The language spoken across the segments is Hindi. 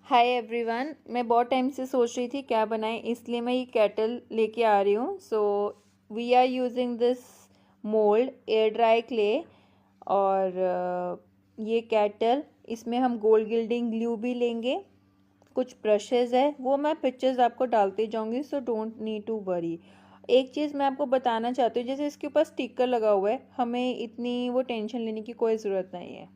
Hi everyone. मैं बहुत टाइम से सोच रही थी क्या बनाएं, इसलिए मैं ये केटल लेके आ रही हूँ। So we are using this mould air dry clay और ये केटल, इसमें हम गोल्ड गिल्डिंग ग्लू भी लेंगे। कुछ ब्रशेज है, वो मैं पिक्चर्स आपको डालती जाऊंगी, so don't need to worry. एक चीज़ मैं आपको बताना चाहती हूँ, जैसे इसके ऊपर स्टिकर लगा हुआ है, हमें इतनी वो टेंशन लेने की कोई ज़रूरत नहीं है।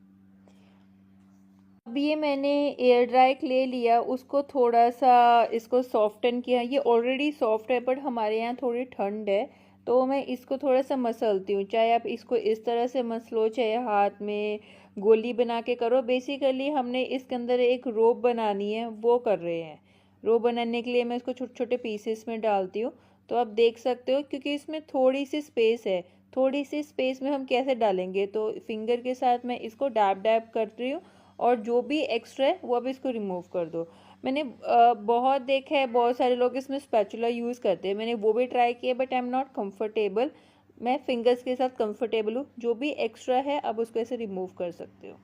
अब ये मैंने एयर ड्राई क्ले लिया, उसको थोड़ा सा इसको सॉफ्टन किया। ये ऑलरेडी सॉफ्ट है बट हमारे यहाँ थोड़ी ठंड है, तो मैं इसको थोड़ा सा मसलती हूँ। चाहे आप इसको इस तरह से मसलो, चाहे हाथ में गोली बना के करो। बेसिकली हमने इसके अंदर एक रोप बनानी है, वो कर रहे हैं। रोप बनाने के लिए मैं इसको छोटे छोटे पीसेस में डालती हूँ। तो आप देख सकते हो, क्योंकि इसमें थोड़ी सी स्पेस है, थोड़ी सी स्पेस में हम कैसे डालेंगे, तो फिंगर के साथ मैं इसको डैब डैब कर रही हूँ। और जो भी एक्स्ट्रा है वो अब इसको रिमूव कर दो। मैंने बहुत देखा है, बहुत सारे लोग इसमें स्पैचुला यूज़ करते हैं, मैंने वो भी ट्राई किया but I am not comfortable. मैं फिंगर्स के साथ कंफर्टेबल हूँ। जो भी एक्स्ट्रा है अब उसको ऐसे रिमूव कर सकते हो।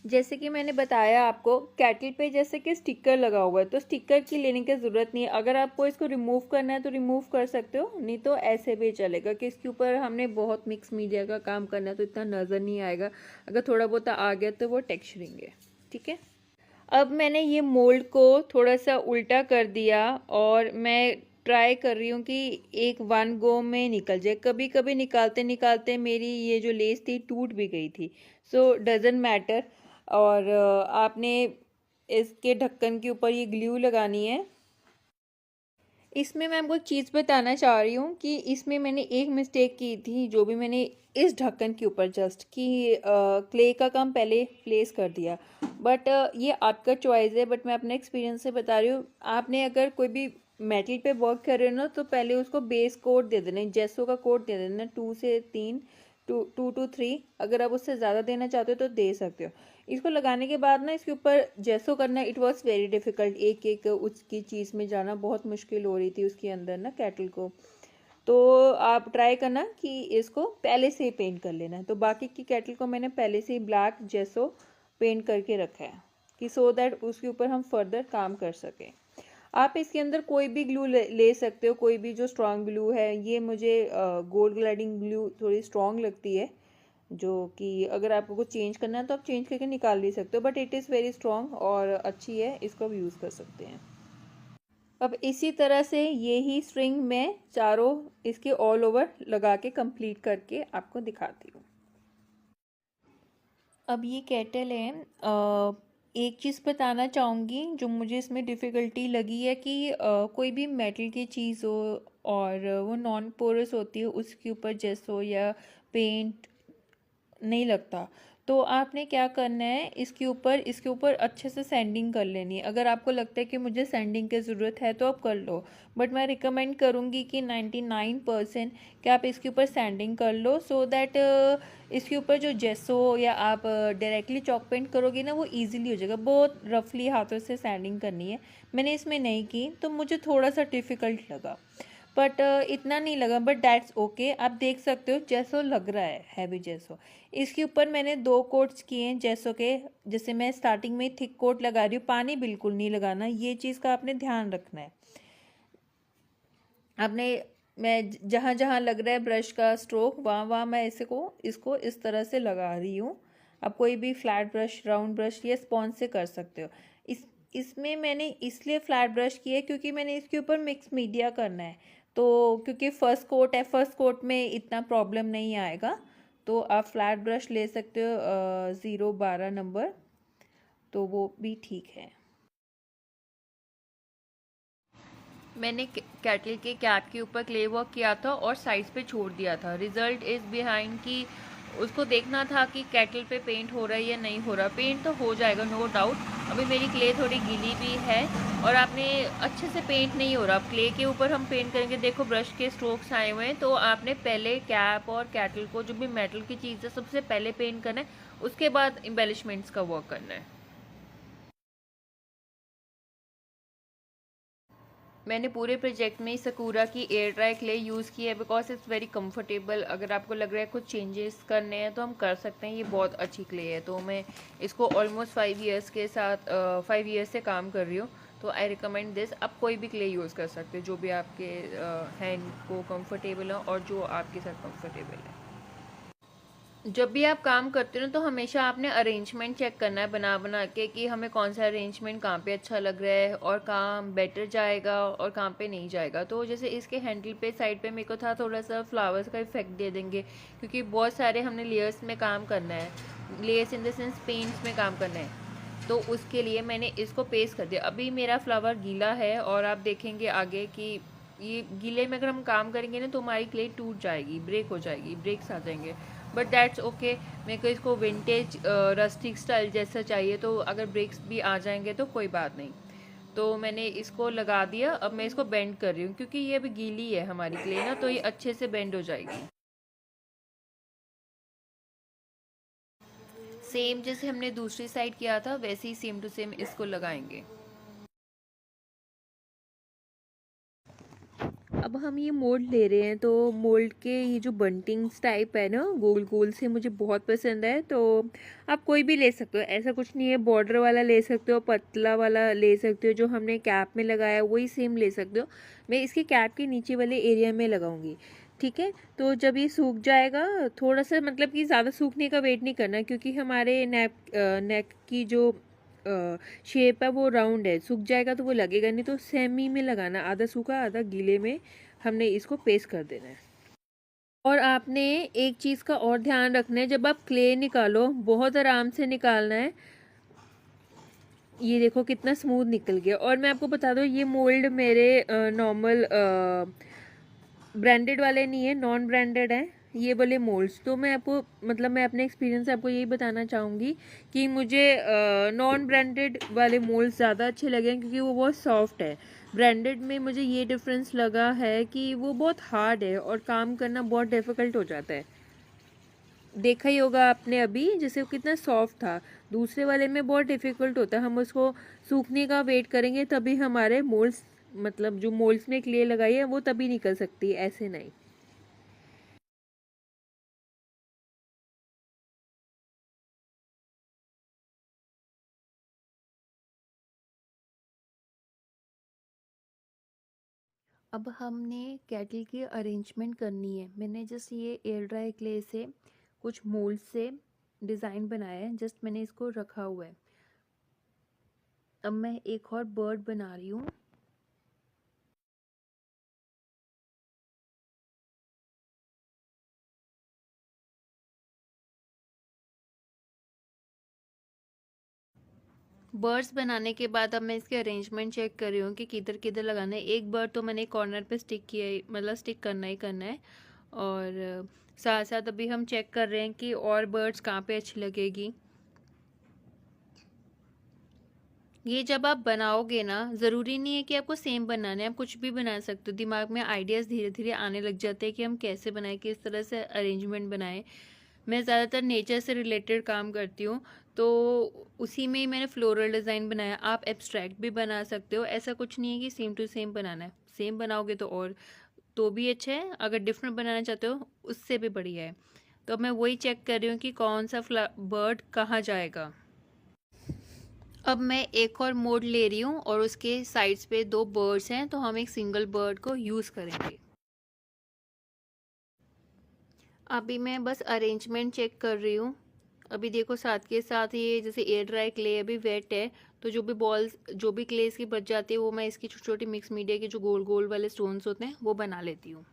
जैसे कि मैंने बताया आपको, कैटल पे जैसे कि स्टिकर लगा हुआ है, तो स्टिकर की लेने की ज़रूरत नहीं है। अगर आपको इसको रिमूव करना है तो रिमूव कर सकते हो, नहीं तो ऐसे भी चलेगा कि इसके ऊपर हमने बहुत मिक्स मीडिया का काम करना है तो इतना नज़र नहीं आएगा। अगर थोड़ा बहुत आ गया तो वो टेक्सचरिंग है। ठीक है। अब मैंने ये मोल्ड को थोड़ा सा उल्टा कर दिया और मैं ट्राई कर रही हूँ कि एक वन गो में निकल जाए। कभी कभी निकालते निकालते मेरी ये जो लेस थी टूट भी गई थी। So doesn't matter. और आपने इसके ढक्कन के ऊपर ये ग्लू लगानी है। इसमें मैं आपको एक चीज़ बताना चाह रही हूँ कि इसमें मैंने एक मिस्टेक की थी, जो भी मैंने इस ढक्कन के ऊपर जस्ट कि क्ले का काम पहले प्लेस कर दिया। बट ये आपका चॉइस है, बट मैं अपने एक्सपीरियंस से बता रही हूँ। आपने अगर कोई भी मेटल पे वर्क कर रहे हो ना, तो पहले उसको बेस कोट दे देना, जेसो का कोट दे देना, 2 से 3, 2 to 3। अगर आप उससे ज़्यादा देना चाहते हो तो दे सकते हो। इसको लगाने के बाद ना इसके ऊपर जैसो करना, इट वॉज वेरी डिफ़िकल्ट। एक एक उसकी चीज़ में जाना बहुत मुश्किल हो रही थी उसके अंदर ना, केटल को। तो आप ट्राई करना कि इसको पहले से ही पेंट कर लेना है। तो बाकी की केटल को मैंने पहले से ही ब्लैक जैसो पेंट करके रखा है कि सो दैट उसके ऊपर हम फर्दर काम कर सकें। आप इसके अंदर कोई भी ग्लू ले सकते हो, कोई भी जो स्ट्रॉन्ग ग्लू है। ये मुझे गोल्ड ग्लाइडिंग ग्लू थोड़ी स्ट्रॉन्ग लगती है, जो कि अगर आपको कुछ चेंज करना है तो आप चेंज करके निकाल भी सकते हो, but it is very strong और अच्छी है, इसको आप यूज़ कर सकते हैं। अब इसी तरह से ये ही स्ट्रिंग मैं चारों इसके ऑल ओवर लगा के कंप्लीट करके आपको दिखाती हूँ। अब ये केटल है। एक चीज़ बताना चाहूँगी जो मुझे इसमें डिफ़िकल्टी लगी है कि कोई भी मेटल की चीज़ हो और वो नॉन पोरस होती है, उसके ऊपर जेसो या पेंट नहीं लगता। तो आपने क्या करना है, इसके ऊपर अच्छे से सैंडिंग कर लेनी है। अगर आपको लगता है कि मुझे सैंडिंग की ज़रूरत है तो आप कर लो, बट मैं रिकमेंड करूँगी कि 99% कि आप इसके ऊपर सैंडिंग कर लो, सो दैट इसके ऊपर जो जेसो या आप डायरेक्टली चॉक पेंट करोगे ना, वो ईजिली हो जाएगा। बहुत रफली हाथों से सैंडिंग करनी है। मैंने इसमें नहीं की तो मुझे थोड़ा सा डिफ़िकल्ट लगा, बट इतना नहीं लगा, बट दैट्स ओके। आप देख सकते हो जैसो लग रहा है, हैवी जैसो। इसके ऊपर मैंने 2 कोट्स किए हैं जैसो के। जैसे मैं स्टार्टिंग में थिक कोट लगा रही हूँ, पानी बिल्कुल नहीं लगाना, ये चीज़ का आपने ध्यान रखना है। आपने मैं जहाँ जहाँ लग रहा है ब्रश का स्ट्रोक, वहाँ वहाँ मैं इसको इस तरह से लगा रही हूँ। आप कोई भी फ्लैट ब्रश, राउंड ब्रश या स्पॉन्ज से कर सकते हो। इसमें मैंने इसलिए फ्लैट ब्रश किया है क्योंकि मैंने इसके ऊपर मिक्स मीडिया करना है। तो क्योंकि फर्स्ट कोट है, फर्स्ट कोट में इतना प्रॉब्लम नहीं आएगा, तो आप फ्लैट ब्रश ले सकते हो 012 नंबर, तो वो भी ठीक है। मैंने कैटल के कैप के ऊपर क्ले वर्क किया था और साइड्स पे छोड़ दिया था। रिजल्ट इज़ बिहाइंड कि उसको देखना था कि कैटल पे पेंट हो रहा है या नहीं हो रहा। पेंट तो हो जाएगा, नो डाउट। अभी मेरी क्ले थोड़ी गीली भी है और आपने अच्छे से पेंट नहीं हो रहा। अब क्ले के ऊपर हम पेंट करेंगे, देखो ब्रश के स्ट्रोक्स आए हुए हैं, तो आपने पहले कैप और कैटल को, जो भी मेटल की चीज़ है, सबसे पहले पेंट करना है, उसके बाद एम्बेलिशमेंट्स का वर्क करना है। मैंने पूरे प्रोजेक्ट में सकूरा की एयर ड्राई क्ले यूज़ की है बिकॉज इट्स वेरी कंफर्टेबल। अगर आपको लग रहा है कुछ चेंजेस करने हैं तो हम कर सकते हैं। ये बहुत अच्छी क्ले है, तो मैं इसको ऑलमोस्ट 5 ईयर्स के साथ 5 ईयर्स से काम कर रही हूँ। तो आई रिकमेंड दिस। आप कोई भी क्ले यूज़ कर सकते हो जो भी आपके हैंड को कंफर्टेबल हो और जो आपके साथ कंफर्टेबल है। जब भी आप काम करते हो ना तो हमेशा आपने अरेंजमेंट चेक करना है बना बना के कि हमें कौन सा अरेंजमेंट कहाँ पे अच्छा लग रहा है और कहाँ बेटर जाएगा और कहाँ पे नहीं जाएगा। तो जैसे इसके हैंडल पे साइड पे मेरे को था थोड़ा सा फ्लावर्स का इफेक्ट दे देंगे, क्योंकि बहुत सारे हमने लेयर्स में काम करना है, layers in the sense paints में काम करना है। तो उसके लिए मैंने इसको पेस्ट कर दिया। अभी मेरा फ्लावर गीला है और आप देखेंगे आगे कि ये गीले में अगर हम काम करेंगे ना तो हमारी क्ले टूट जाएगी, ब्रेक हो जाएगी, ब्रेक्स आ जाएंगे। But that's okay. मेरे को इसको विंटेज रस्टिक स्टाइल जैसा चाहिए, तो अगर ब्रेक्स भी आ जाएंगे तो कोई बात नहीं। तो मैंने इसको लगा दिया। अब मैं इसको बेंड कर रही हूँ क्योंकि ये अभी गीली है हमारी क्ले ना, तो ये अच्छे से बेंड हो जाएगी। सेम जैसे हमने दूसरी साइड किया था वैसे ही सेम टू सेम इसको लगाएंगे। अब हम ये मोल्ड ले रहे हैं, तो मोल्ड के ये जो बंटिंग्स टाइप है ना गोल गोल से, मुझे बहुत पसंद है। तो आप कोई भी ले सकते हो, ऐसा कुछ नहीं है। बॉर्डर वाला ले सकते हो, पतला वाला ले सकते हो, जो हमने कैप में लगाया वही सेम ले सकते हो। मैं इसके कैप के नीचे वाले एरिया में लगाऊंगी, ठीक है। तो जब ये सूख जाएगा, थोड़ा सा मतलब कि ज़्यादा सूखने का वेट नहीं करना, क्योंकि हमारे नेक की जो शेप है वो राउंड है। सूख जाएगा तो वो लगेगा नहीं, तो सेमी में लगाना, आधा सूखा आधा गीले में हमने इसको पेस्ट कर देना है। और आपने एक चीज़ का और ध्यान रखना है, जब आप क्ले निकालो बहुत आराम से निकालना है। ये देखो कितना स्मूथ निकल गया। और मैं आपको बता दूँ, ये मोल्ड मेरे नॉर्मल ब्रांडेड वाले नहीं है, नॉन ब्रांडेड है ये वाले मोल्ड्स। तो मैं आपको मतलब मैं अपने एक्सपीरियंस से आपको यही बताना चाहूँगी कि मुझे नॉन ब्रांडेड वाले मोल्ड्स ज़्यादा अच्छे लगे हैं, क्योंकि वो बहुत सॉफ्ट है। ब्रांडेड में मुझे ये डिफरेंस लगा है कि वो बहुत हार्ड है और काम करना बहुत डिफ़िकल्ट हो जाता है। देखा ही होगा आपने अभी जैसे वो कितना सॉफ्ट था, दूसरे वाले में बहुत डिफ़िकल्ट होता है। हम उसको सूखने का वेट करेंगे तभी हमारे मोल्ड्स, मतलब जो मोल्ड्स में क्ले लगाई है वो तभी निकल सकती है, ऐसे नहीं। अब हमने केटल की अरेंजमेंट करनी है। मैंने जस्ट ये एयर ड्राई क्ले से कुछ मोल्ड से डिज़ाइन बनाया है, जस्ट मैंने इसको रखा हुआ है। अब मैं एक और बर्ड बना रही हूँ। बर्ड्स बनाने के बाद अब मैं इसके अरेंजमेंट चेक कर रही हूँ कि किधर किधर लगाना है। एक बर्ड तो मैंने कॉर्नर पे स्टिक किया है, मतलब स्टिक करना ही करना है। और साथ साथ अभी हम चेक कर रहे हैं कि और बर्ड्स कहाँ पे अच्छी लगेगी। ये जब आप बनाओगे ना, ज़रूरी नहीं है कि आपको सेम बनाना है, आप कुछ भी बना सकते हो। दिमाग में आइडियाज़ धीरे धीरे आने लग जाते हैं कि हम कैसे बनाएं, किस तरह से अरेंजमेंट बनाएं। मैं ज़्यादातर नेचर से रिलेटेड काम करती हूँ, तो उसी में ही मैंने फ्लोरल डिज़ाइन बनाया। आप एब्स्ट्रैक्ट भी बना सकते हो, ऐसा कुछ नहीं है कि सेम टू सेम बनाना है। सेम बनाओगे तो और तो भी अच्छा है, अगर डिफरेंट बनाना चाहते हो उससे भी बढ़िया है। तो अब मैं वही चेक कर रही हूँ कि कौन सा बर्ड कहाँ जाएगा। अब मैं एक और मोड ले रही हूँ और उसके साइड्स पे दो बर्ड्स हैं, तो हम एक सिंगल बर्ड को यूज़ करेंगे। अभी मैं बस अरेंजमेंट चेक कर रही हूँ। अभी देखो साथ के साथ ये जैसे एयर ड्राई क्ले अभी वेट है, तो जो भी बॉल्स जो भी क्ले इसकी बच जाती है वो मैं इसकी छोटी छोटी मिक्स मीडिया के जो गोल गोल वाले स्टोन्स होते हैं वो बना लेती हूँ।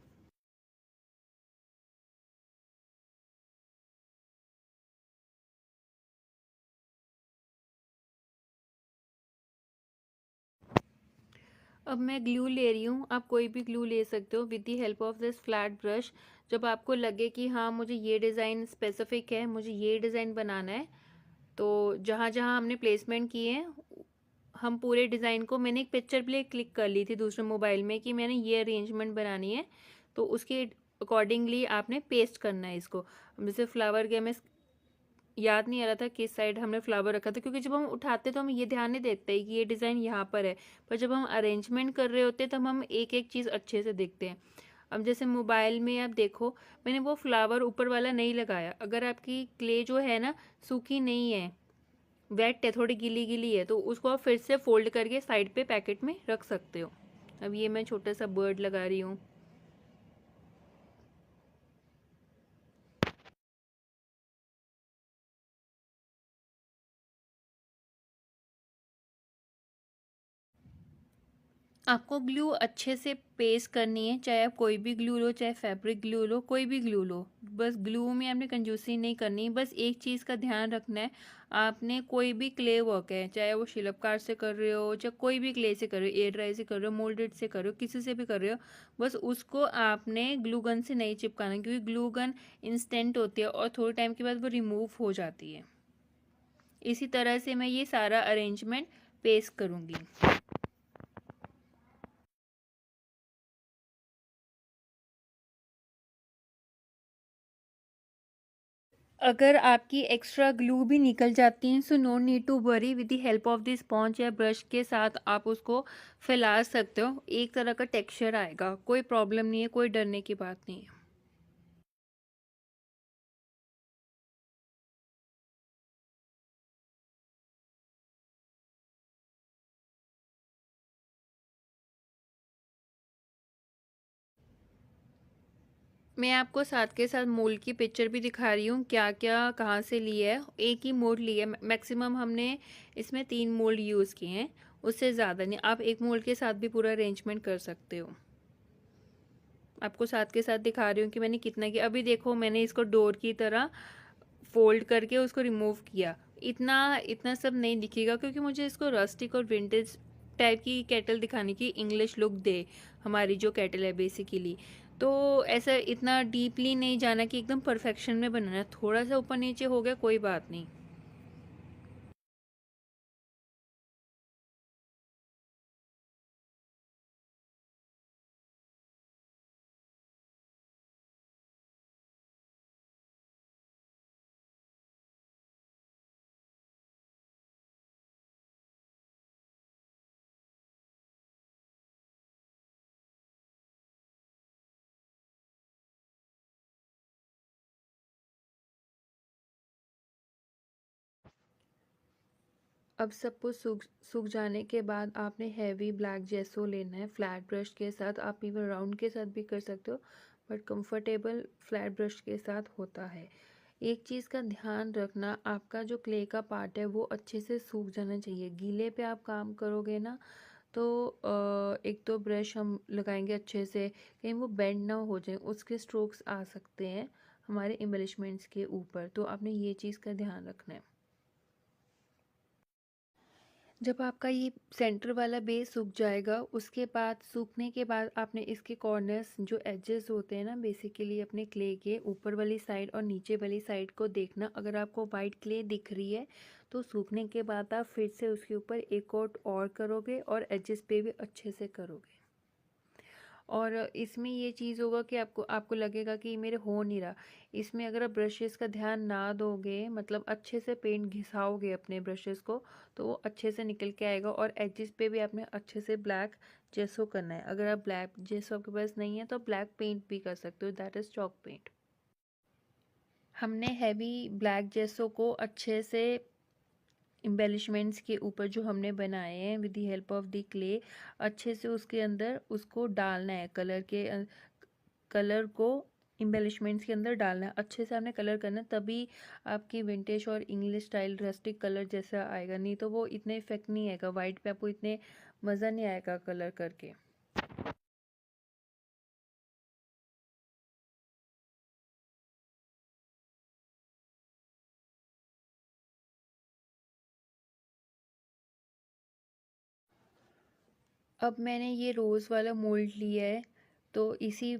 अब मैं ग्लू ले रही हूँ। आप कोई भी ग्लू ले सकते हो with the help of this flat brush. जब आपको लगे कि हाँ मुझे ये डिज़ाइन स्पेसिफिक है, मुझे ये डिज़ाइन बनाना है, तो जहाँ जहाँ हमने प्लेसमेंट किए हैं हम पूरे डिज़ाइन को, मैंने एक पिक्चर प्ले क्लिक कर ली थी दूसरे मोबाइल में कि मैंने ये अरेंजमेंट बनानी है, तो उसके अकॉर्डिंगली आपने पेस्ट करना है इसको। जैसे फ्लावर के मैं याद नहीं आ रहा था किस साइड हमने फ्लावर रखा था, क्योंकि जब हम उठाते तो हम ये ध्यान नहीं देते कि ये डिज़ाइन यहाँ पर है, पर जब हम अरेंजमेंट कर रहे होते तब हम एक एक चीज़ अच्छे से देखते हैं। अब जैसे मोबाइल में आप देखो, मैंने वो फ्लावर ऊपर वाला नहीं लगाया। अगर आपकी क्ले जो है ना सूखी नहीं है, वेट है, थोड़ी गीली गीली है, तो उसको आप फिर से फोल्ड करके साइड पे पैकेट में रख सकते हो। अब ये मैं छोटा सा बर्ड लगा रही हूँ। आपको ग्लू अच्छे से पेस्ट करनी है, चाहे आप कोई भी ग्लू लो, चाहे फैब्रिक ग्लू लो, कोई भी ग्लू लो। बस ग्लू में आपने कंजूसी नहीं करनी, बस एक चीज़ का ध्यान रखना है। आपने कोई भी क्ले वर्क है, चाहे वो शिल्पकार से कर रहे हो, चाहे कोई भी क्ले से कर रहे हो, एयर ड्राई से कर रहे हो, मोल्डेड से कर रहे हो, किसी से भी कर रहे हो, बस उसको आपने ग्लू गन से नहीं चिपकाना, क्योंकि ग्लू गन इंस्टेंट होती है और थोड़े टाइम के बाद वो रिमूव हो जाती है। इसी तरह से मैं ये सारा अरेंजमेंट पेस्ट करूँगी। अगर आपकी एक्स्ट्रा ग्लू भी निकल जाती है, so no need to worry, with the help of the sponge या ब्रश के साथ आप उसको फैला सकते हो। एक तरह का टेक्सचर आएगा, कोई प्रॉब्लम नहीं है, कोई डरने की बात नहीं है। मैं आपको साथ के साथ मोल्ड की पिक्चर भी दिखा रही हूँ, क्या क्या कहाँ से लिया है। एक ही मोल्ड लिया है, मैक्सिमम हमने इसमें 3 मोल्ड यूज़ किए हैं, उससे ज़्यादा नहीं। आप एक मोल्ड के साथ भी पूरा अरेंजमेंट कर सकते हो। आपको साथ के साथ दिखा रही हूँ कि मैंने कितना किया। अभी देखो, मैंने इसको डोर की तरह फोल्ड करके उसको रिमूव किया। इतना इतना सब नहीं दिखेगा, क्योंकि मुझे इसको रस्टिक और विंटेज टाइप की केटल दिखाने की, इंग्लिश लुक दे हमारी जो केटल है बेसिकली। तो ऐसा इतना डीपली नहीं जाना कि एकदम परफेक्शन में बनाना, थोड़ा सा ऊपर नीचे हो गया कोई बात नहीं। अब सब कुछ सूख सूख जाने के बाद आपने हैवी ब्लैक जेसो लेना है फ्लैट ब्रश के साथ। आप इवन राउंड के साथ भी कर सकते हो, बट कंफर्टेबल फ्लैट ब्रश के साथ होता है। एक चीज़ का ध्यान रखना, आपका जो क्ले का पार्ट है वो अच्छे से सूख जाना चाहिए। गीले पे आप काम करोगे ना, तो एक तो ब्रश हम लगाएंगे अच्छे से, कहीं वो बेंड ना हो जाए, उसके स्ट्रोक्स आ सकते हैं हमारे एम्बेलिशमेंट्स के ऊपर, तो आपने ये चीज़ का ध्यान रखना है। जब आपका ये सेंटर वाला बेस सूख जाएगा, उसके बाद सूखने के बाद आपने इसके कॉर्नर्स जो एजेस होते हैं ना, बेसिकली अपने क्ले के ऊपर वाली साइड और नीचे वाली साइड को देखना। अगर आपको वाइट क्ले दिख रही है तो सूखने के बाद आप फिर से उसके ऊपर एक कोट और करोगे और एजेस पे भी अच्छे से करोगे। और इसमें ये चीज़ होगा कि आपको आपको लगेगा कि मेरे हो नहीं रहा। इसमें अगर आप ब्रशेस का ध्यान ना दोगे, मतलब अच्छे से पेंट घिसाओगे अपने ब्रशेस को, तो वो अच्छे से निकल के आएगा। और एजेस पे भी आपने अच्छे से ब्लैक जेसो करना है। अगर आप ब्लैक जेसो आपके पास नहीं है तो ब्लैक पेंट भी कर सकते हो, दैट इज़ चॉक पेंट। हमने हैवी ब्लैक जेसो को अच्छे से एम्बेलिशमेंट्स के ऊपर जो हमने बनाए हैं with the help of the clay, अच्छे से उसके अंदर उसको डालना है। कलर को एम्बेलिशमेंट्स के अंदर डालना है, अच्छे से आपने कलर करना है, तभी आपकी विंटेज और इंग्लिश स्टाइल रस्टिक कलर जैसा आएगा। नहीं तो वो इतने इफेक्ट नहीं आएगा, वाइट पे आपको इतने मज़ा नहीं आएगा कलर करके। अब मैंने ये रोज़ वाला मोल्ड लिया है, तो इसी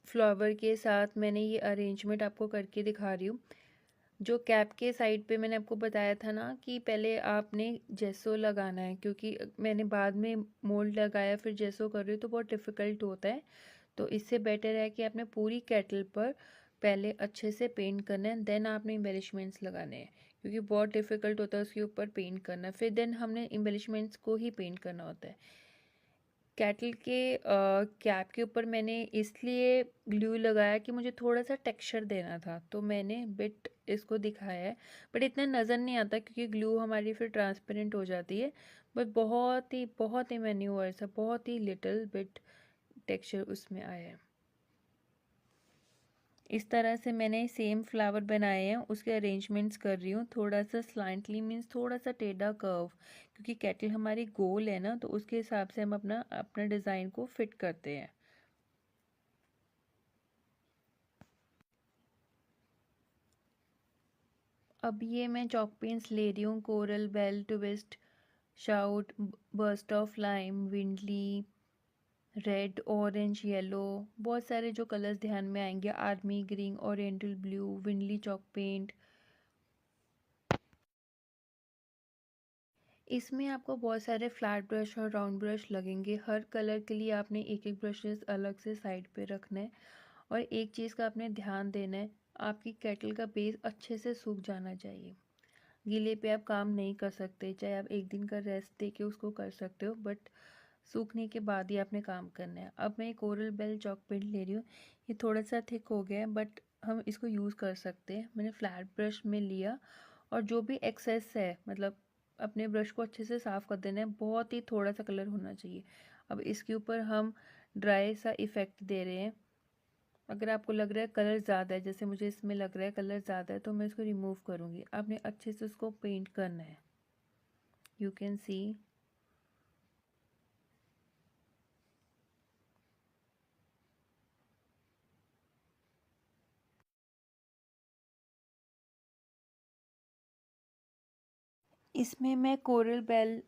फ्लावर के साथ मैंने ये अरेंजमेंट आपको करके दिखा रही हूँ। जो कैप के साइड पे मैंने आपको बताया था ना कि पहले आपने जेसो लगाना है, क्योंकि मैंने बाद में मोल्ड लगाया फिर जेसो कर रही हूँ तो बहुत डिफ़िकल्ट होता है। तो इससे बेटर है कि आपने पूरी केटल पर पहले अच्छे से पेंट करना है, देन आपने एम्बेलिशमेंट्स लगाने हैं, क्योंकि बहुत डिफ़िकल्ट होता है उसके ऊपर पेंट करना, फिर देन हमने एम्बेलिशमेंट्स को ही पेंट करना होता है। कैटल के कैप के ऊपर मैंने इसलिए ग्लू लगाया कि मुझे थोड़ा सा टेक्सचर देना था, तो मैंने बिट इसको दिखाया है, बट इतना नज़र नहीं आता क्योंकि ग्लू हमारी फिर ट्रांसपेरेंट हो जाती है। बट बहुत ही मैन्युअर सा, बहुत ही लिटिल बिट टेक्सचर उसमें आया है। इस तरह से मैंने सेम फ्लावर बनाए हैं, उसके अरेंजमेंट्स कर रही हूँ। थोड़ा सा स्लाइंटली मीन्स थोड़ा सा टेढ़ा कर्व, क्योंकि कैटल हमारी गोल है ना, तो उसके हिसाब से हम अपना अपना डिज़ाइन को फिट करते हैं। अब ये मैं चॉक पेंट्स ले रही हूँ, coral bell, twist, shout, burst of lime, windly, red, orange, yellow, बहुत सारे जो कलर्स ध्यान में आएंगे, army green, oriental blue, windly chalk paint. इसमें आपको बहुत सारे फ्लैट ब्रश और राउंड ब्रश लगेंगे। हर कलर के लिए आपने एक एक ब्रशेस अलग से साइड पे रखना है। और एक चीज़ का आपने ध्यान देना है, आपकी केटल का बेस अच्छे से सूख जाना चाहिए। गीले पे आप काम नहीं कर सकते, चाहे आप एक दिन का रेस्ट दे के उसको कर सकते हो, बट सूखने के बाद ही आपने काम करना है। अब मैं कोरल बेल चॉक पेंट ले रही हूँ। ये थोड़ा सा थिक हो गया है, बट हम इसको यूज़ कर सकते हैं। मैंने फ्लैट ब्रश में लिया और जो भी एक्सेस है, मतलब अपने ब्रश को अच्छे से साफ़ कर देना है। बहुत ही थोड़ा सा कलर होना चाहिए। अब इसके ऊपर हम ड्राई सा इफ़ेक्ट दे रहे हैं। अगर आपको लग रहा है कलर ज़्यादा है, जैसे मुझे इसमें लग रहा है कलर ज़्यादा है, तो मैं इसको रिमूव करूँगी। आपने अच्छे से उसको पेंट करना है। यू कैन सी। इसमें मैं कोरल बेल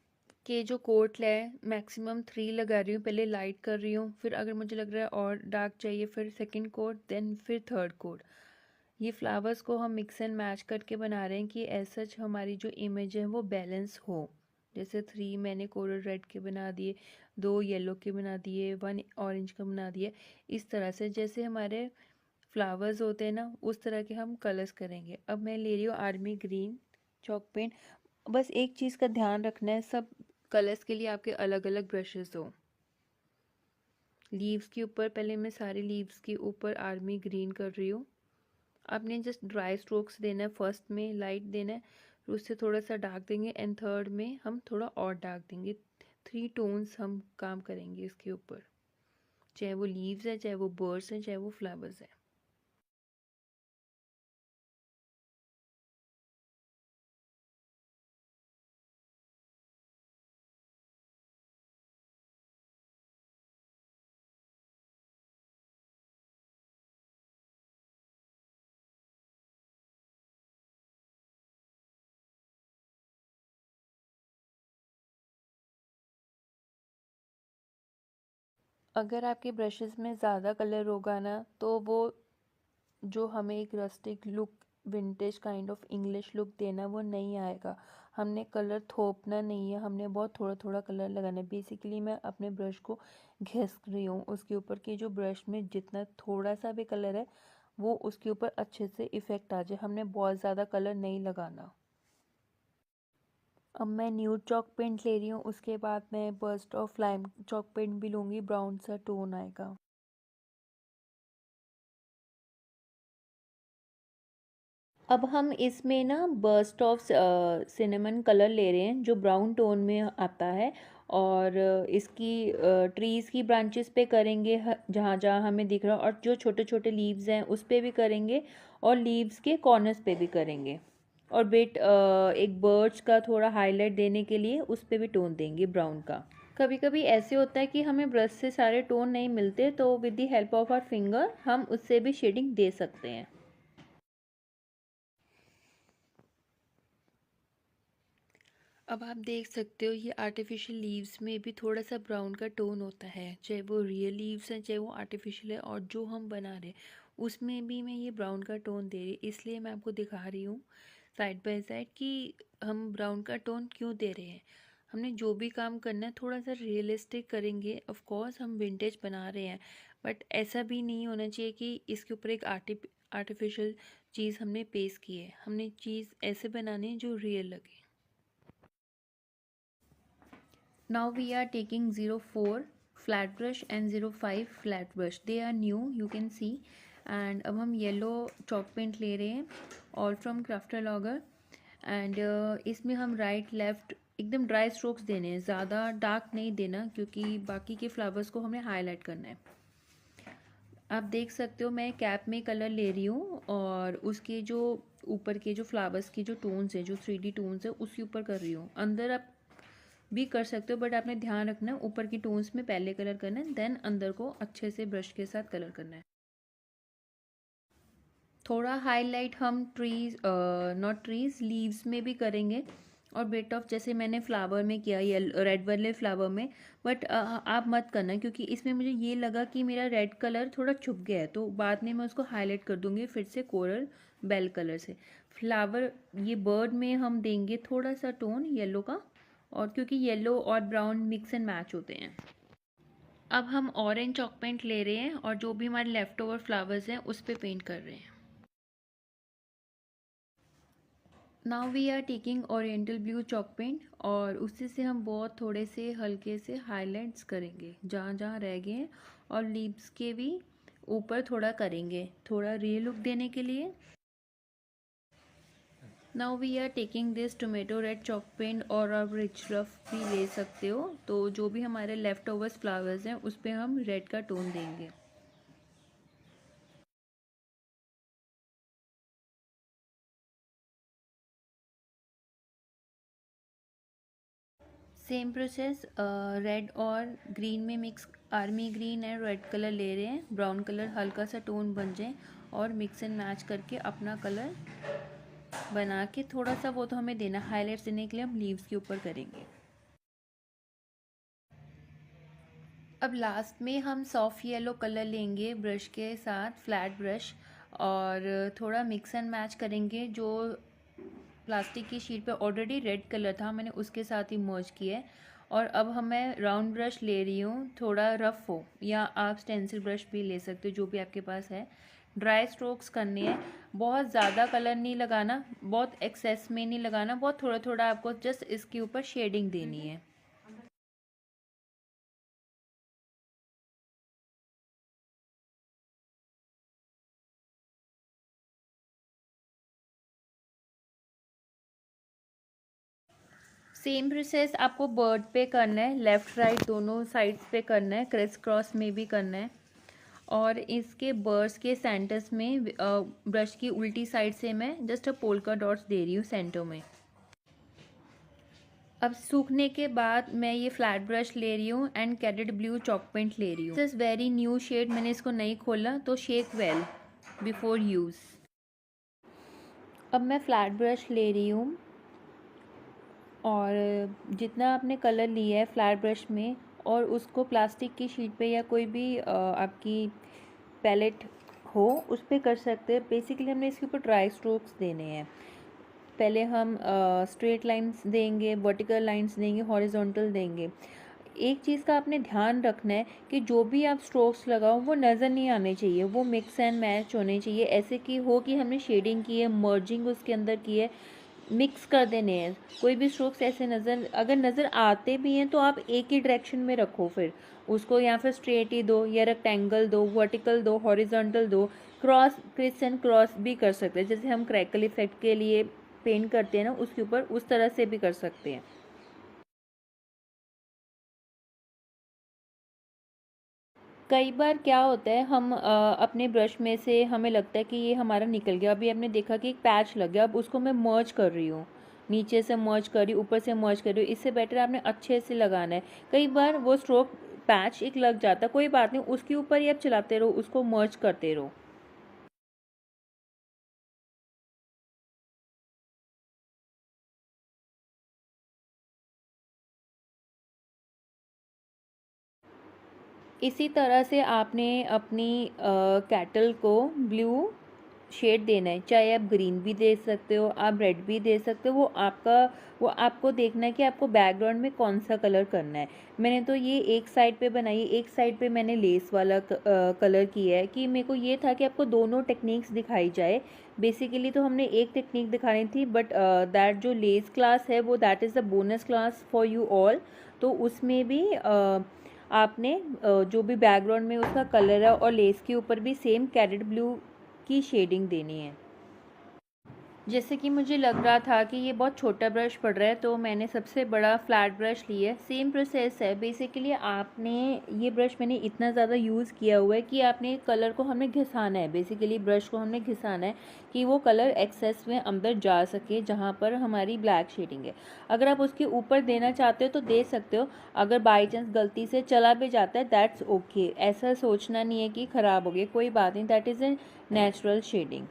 के जो कोट है मैक्सिमम 3 लगा रही हूँ। पहले लाइट कर रही हूँ, फिर अगर मुझे लग रहा है और डार्क चाहिए फिर सेकंड कोट, देन फिर थर्ड कोट। ये फ्लावर्स को हम मिक्स एंड मैच करके बना रहे हैं कि ऐसा हमारी जो इमेज है वो बैलेंस हो। जैसे 3 मैंने कोरल रेड के बना दिए, 2 येलो के बना दिए, 1 ऑरेंज का बना दिया। इस तरह से जैसे हमारे फ्लावर्स होते हैं ना, उस तरह के हम कलर्स करेंगे। अब मैं ले रही हूँ आर्मी ग्रीन चॉक पेंट। बस एक चीज़ का ध्यान रखना है, सब कलर्स के लिए आपके अलग अलग ब्रशेस हो। लीव्स के ऊपर पहले मैं सारे लीव्स के ऊपर आर्मी ग्रीन कर रही हूँ। आपने जस्ट ड्राई स्ट्रोक्स देना है, फर्स्ट में लाइट देना है, फिर उससे थोड़ा सा डार्क देंगे, एंड थर्ड में हम थोड़ा और डार्क देंगे। 3 टोन्स हम काम करेंगे इसके ऊपर, चाहे वो लीव्स है, चाहे वो बर्ड्स हैं, चाहे वो फ्लावर्स हैं। अगर आपके ब्रशेस में ज़्यादा कलर होगा ना, तो वो जो हमें एक rustic look, vintage kind of English look देना, वो नहीं आएगा। हमने कलर थोपना नहीं है, हमने बहुत थोड़ा थोड़ा कलर लगाना है। बेसिकली मैं अपने ब्रश को घिस रही हूँ उसके ऊपर कि जो ब्रश में जितना थोड़ा सा भी कलर है वो उसके ऊपर अच्छे से इफ़ेक्ट आ जाए। हमने बहुत ज़्यादा कलर नहीं लगाना। अब मैं न्यूड चॉक पेंट ले रही हूँ, उसके बाद मैं burst of lime chalk paint भी लूँगी, ब्राउन सा टोन आएगा। अब हम इसमें ना बर्स्ट ऑफ सिनेमन कलर ले रहे हैं जो ब्राउन टोन में आता है, और इसकी ट्रीज़ की ब्रांचेस पे करेंगे, जहाँ जहाँ हमें दिख रहा है, और जो छोटे छोटे लीव्स हैं उस पे भी करेंगे, और लीव्स के कॉर्नर्स पे भी करेंगे, और बिट एक बर्ड्स का थोड़ा हाईलाइट देने के लिए उस पे भी टोन देंगे ब्राउन का। कभी कभी ऐसे होता है कि हमें ब्रश से सारे टोन नहीं मिलते, तो with the help of our finger हम उससे भी शेडिंग दे सकते हैं। अब आप देख सकते हो ये आर्टिफिशियल लीव्स में भी थोड़ा सा ब्राउन का टोन होता है, चाहे वो रियल लीव्स हैं चाहे वो आर्टिफिशियल है, और जो हम बना रहे हैं उसमें भी मैं ये ब्राउन का टोन दे रही, इसलिए मैं आपको दिखा रही हूँ साइड बाय साइड कि हम ब्राउन का टोन क्यों दे रहे हैं। हमने जो भी काम करना है थोड़ा सा रियलिस्टिक करेंगे। ऑफ कोर्स हम विंटेज बना रहे हैं, बट ऐसा भी नहीं होना चाहिए कि इसके ऊपर एक आर्टिफिशियल चीज़ हमने पेस्ट की है, हमने चीज़ ऐसे बनानी है जो रियल लगे। Now we are taking 04 flat brush and 05 flat brush, they are new, you can see. And अब हम येलो चॉक पेंट ले रहे हैं ऑल फ्रॉम क्राफ्टरलॉगर। एंड इसमें हम राइट लेफ़्ट एकदम ड्राई स्ट्रोक्स देने हैं, ज़्यादा डार्क नहीं देना क्योंकि बाकी के फ्लावर्स को हमें हाईलाइट करना है। आप देख सकते हो मैं कैप में कलर ले रही हूँ और उसके जो ऊपर के जो फ्लावर्स की जो टोन्स है, जो 3D टोन्स है, उसके ऊपर कर रही हूँ। अंदर आप भी कर सकते हो बट आपने ध्यान रखना है ऊपर की टोन्स में पहले कलर करना है, देन अंदर को अच्छे से ब्रश के साथ कलर करना है। थोड़ा हाईलाइट हम ट्रीज नॉट ट्रीज लीव्स में भी करेंगे और बिट ऑफ जैसे मैंने फ्लावर में किया, येलो रेड वाले फ्लावर में। बट आप मत करना क्योंकि इसमें मुझे ये लगा कि मेरा रेड कलर थोड़ा छुप गया है, तो बाद में मैं उसको हाईलाइट कर दूंगी फिर से कोरल बेल कलर से। फ्लावर ये बर्ड में हम देंगे थोड़ा सा टोन येलो का, और क्योंकि येलो और ब्राउन मिक्स एंड मैच होते हैं। अब हम ऑरेंज चॉक पेंट ले रहे हैं और जो भी हमारे लेफ्ट ओवर फ्लावर्स हैं उस पर पेंट कर रहे हैं। Now we are taking oriental blue chalk paint और उसी से हम बहुत थोड़े से हल्के से हाईलाइट्स करेंगे जहाँ जहाँ रह गए हैं, और लीव्स के भी ऊपर थोड़ा करेंगे थोड़ा रियल लुक देने के लिए। Now we are taking this tomato red chalk paint, और आप रिच रफ भी ले सकते हो, तो जो भी हमारे लेफ्ट ओवर्स फ्लावर्स हैं उस पर हम रेड का टोन देंगे। सेम प्रोसेस, रेड और ग्रीन में mix, army green and red colour ले रहे हैं, ब्राउन कलर हल्का सा टोन बन जाए और मिक्स एंड मैच करके अपना कलर बना के थोड़ा सा वो तो हमें देना, हाईलाइट्स देने के लिए हम लीव्स के ऊपर करेंगे। अब लास्ट में हम सॉफ्ट येलो कलर लेंगे ब्रश के साथ, फ्लैट ब्रश, और थोड़ा मिक्स एंड मैच करेंगे। जो प्लास्टिक की शीट पे ऑलरेडी रेड कलर था मैंने उसके साथ ही मर्ज किया है। और अब मैं राउंड ब्रश ले रही हूँ, थोड़ा रफ हो, या आप स्टेंसिल ब्रश भी ले सकते हो जो भी आपके पास है। ड्राई स्ट्रोक्स करने हैं, बहुत ज़्यादा कलर नहीं लगाना, बहुत एक्सेस में नहीं लगाना, बहुत थोड़ा थोड़ा आपको जस्ट इसके ऊपर शेडिंग देनी है। सेम प्रोसेस आपको बर्ड पे करना है, लेफ़्ट राइट दोनों साइड्स पे करना है, क्रिस क्रॉस में भी करना है। और इसके बर्ड्स के सेंटर्स में ब्रश की उल्टी साइड से मैं जस्ट पोल्का डॉट्स दे रही हूँ सेंटर में। अब सूखने के बाद मैं ये फ्लैट ब्रश ले रही हूँ and cadet blue chalk paint ले रही हूँ। This is very new shade, मैंने इसको नहीं खोला तो शेक वेल बिफोर यूज़। अब मैं फ्लैट ब्रश ले रही हूँ और जितना आपने कलर लिया है फ्लैट ब्रश में, और उसको प्लास्टिक की शीट पे या कोई भी आपकी पैलेट हो उस पर कर सकते हैं। बेसिकली हमने इसके ऊपर ड्राई स्ट्रोक्स देने हैं। पहले हम स्ट्रेट लाइंस देंगे, वर्टिकल लाइंस देंगे, हॉरिजॉन्टल देंगे। एक चीज़ का आपने ध्यान रखना है कि जो भी आप स्ट्रोक्स लगाओ वो नज़र नहीं आने चाहिए, वो मिक्स एंड मैच होने चाहिए, ऐसे कि हो कि हमने शेडिंग की है, मर्जिंग उसके अंदर की है, मिक्स कर देने हैं। कोई भी स्ट्रोक्स ऐसे नज़र अगर नज़र आते भी हैं तो आप एक ही डायरेक्शन में रखो, फिर उसको या फिर स्ट्रेट ही दो, या रेक्टेंगल दो, वर्टिकल दो, हॉरिजॉन्टल दो, क्रॉस, क्रिस एंड क्रॉस भी कर सकते हैं, जैसे हम क्रैकल इफेक्ट के लिए पेंट करते हैं ना उसके ऊपर, उस तरह से भी कर सकते हैं। कई बार क्या होता है हम अपने ब्रश में से हमें लगता है कि ये हमारा निकल गया, अभी हमने देखा कि एक पैच लग गया, अब उसको मैं मर्ज कर रही हूँ, नीचे से मर्ज कर रही हूँ, ऊपर से मर्ज कर रही हूँ, इससे बेटर आपने अच्छे से लगाना है। कई बार वो स्ट्रोक पैच एक लग जाता है, कोई बात नहीं, उसके ऊपर ही आप चलाते रहो, उसको मर्ज करते रहो। इसी तरह से आपने अपनी कैटल को ब्लू शेड देना है, चाहे आप ग्रीन भी दे सकते हो, आप रेड भी दे सकते हो, वो आपको देखना है कि आपको बैकग्राउंड में कौन सा कलर करना है। मैंने तो ये एक साइड पे बनाई, एक साइड पे मैंने लेस वाला कलर किया है कि मेरे को ये था कि आपको दोनों टेक्निक्स दिखाई जाए। बेसिकली तो हमने एक टेक्निक दिखानी थी, बट दैट जो लेस क्लास है वो that is the bonus class for you all. तो उसमें भी आपने जो भी बैकग्राउंड में उसका कलर है और लेस के ऊपर भी सेम कैरेट ब्लू की शेडिंग देनी है। जैसे कि मुझे लग रहा था कि ये बहुत छोटा ब्रश पड़ रहा है, तो मैंने सबसे बड़ा फ्लैट ब्रश लिया है। सेम प्रोसेस है बेसिकली। आपने ये ब्रश मैंने इतना ज़्यादा यूज़ किया हुआ है कि आपने कलर को हमने घिसाना है, बेसिकली ब्रश को हमने घिसाना है कि वो कलर एक्सेस में अंदर जा सके जहाँ पर हमारी ब्लैक शेडिंग है। अगर आप उसके ऊपर देना चाहते हो तो दे सकते हो, अगर बाई चांस गलती से चला भी जाता है दैट्स ओके। ऐसा सोचना नहीं है कि ख़राब हो गया, कोई बात नहीं, that is a natural shading.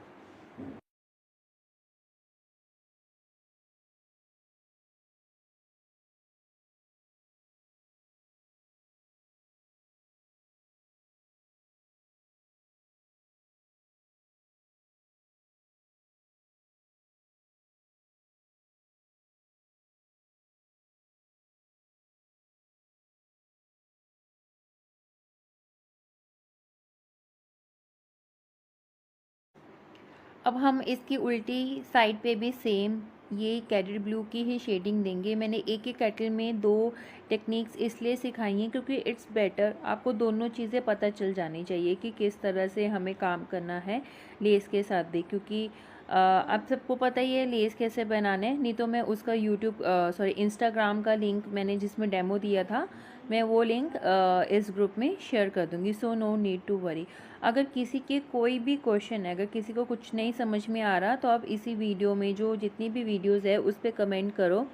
अब हम इसकी उल्टी साइड पे भी सेम ये कैटल ब्लू की ही शेडिंग देंगे। मैंने एक ही कैटल में दो टेक्निक्स इसलिए सिखाई हैं क्योंकि इट्स बेटर, आपको दोनों चीज़ें पता चल जानी चाहिए कि किस तरह से हमें काम करना है लेस के साथ भी। क्योंकि आप सबको पता ही है लेस कैसे बनाना है, नहीं तो मैं उसका यूट्यूब इंस्टाग्राम का लिंक मैंने जिसमें डेमो दिया था, मैं वो लिंक इस ग्रुप में शेयर कर दूँगी। So no need to worry. अगर किसी के कोई भी क्वेश्चन है, अगर किसी को कुछ नहीं समझ में आ रहा, तो आप इसी वीडियो में जो जितनी भी वीडियोस है उस पर कमेंट करो।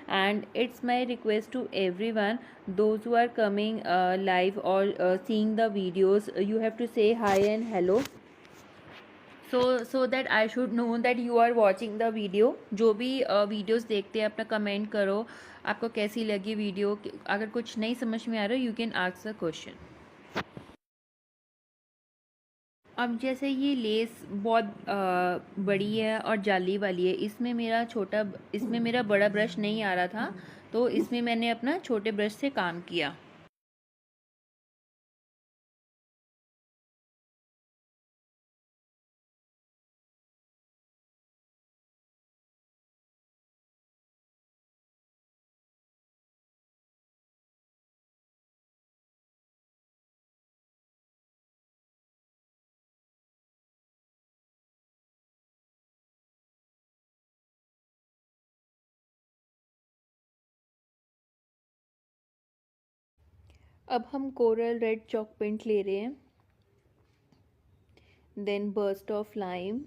And it's my request to everyone those who are coming live और seeing the videos, you have to say hi and hello so that I should know that you are watching the video. जो भी वीडियोस देखते हैं अपना कमेंट करो, आपको कैसी लगी वीडियो। अगर कुछ नहीं समझ में आ रहा you can ask the question. अब जैसे ये लेस बहुत बड़ी है और जाली वाली है, इसमें मेरा बड़ा ब्रश नहीं आ रहा था, तो इसमें मैंने अपना छोटे ब्रश से काम किया। अब हम कोरल रेड चॉक पेंट ले रहे हैं, then burst of lime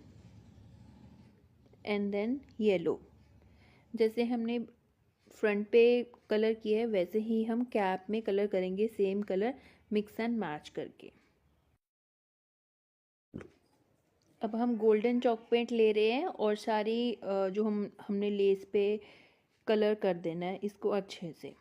and then yellow. जैसे हमने फ्रंट पे कलर किया है वैसे ही हम कैप में कलर करेंगे, same colour mix and match करके। अब हम गोल्डन चॉक पेंट ले रहे हैं और सारी जो हमने लेस पे कलर कर देना है इसको अच्छे से।